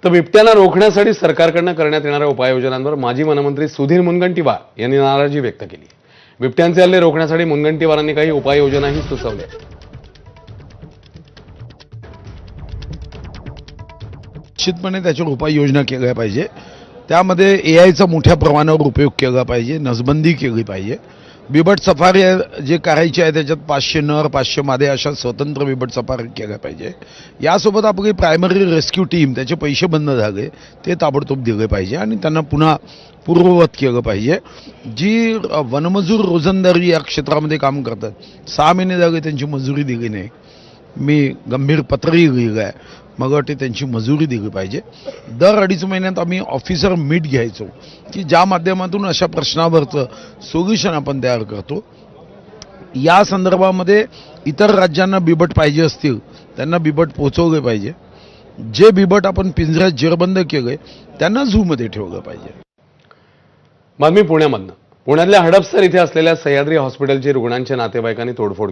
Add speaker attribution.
Speaker 1: तर बिबट्यांना रोखण्यासाठी सरकारकडून करण्यात येणाऱ्या उपाययोजनांवर माजी वनमंत्री सुधीर मुनगंटीवार यांनी नाराजी व्यक्त केली। बिबट्यांचे हल्ले रोखण्यासाठी मुनगंटीवारांनी काही उपाययोजनाही सुचवल्या।
Speaker 2: निश्चितपणे त्याच्यावर उपाययोजना केल्या पाहिजे। त्यामध्ये एआयचा मोठ्या प्रमाणावर उपयोग केला पाहिजे, नसबंदी केली पाहिजे। बिबट सफारी जे करायची आहे त्याच्यात 500 नर 500 मादे अशा स्वतंत्र बिबट सफारी केल्या पाहिजे। यासोबत आपली प्रायमरी रेस्क्यू टीम त्याचे पैसे बंद झाले ते ताबडतोब दिले पाहिजे आणि त्यांना पुन्हा पूर्ववत केलं पाहिजे। जी वनमजूर रोजंदारी या क्षेत्रामध्ये काम करतात, 6 महिने झाले त्यांची मजुरी दिली नाही। मी गंभीर पत्रही लिहिलं आहे, मग ते त्यांची मजुरी दिली पाहिजे। दर 2.5 महिन्यात आम्ही ऑफिसर मीट घ्यायचो की ज्या माध्यमातून अशा प्रश्नावरचं सोल्युशन आपण तयार करतो। या संदर्भामध्ये इतर राज्यांना बिबट पाहिजे असतील त्यांना बिबट पोहोचवले पाहिजे। जे बिबट आपण पिंजऱ्यात जेरबंद केले त्यांना झूमध्ये ठेवलं पाहिजे।
Speaker 1: बातमी पुण्यामधनं। पुण्यातल्या हडपसर इथे असलेल्या सह्याद्री हॉस्पिटलची रुग्णांच्या नातेवाईकांनी तोडफोड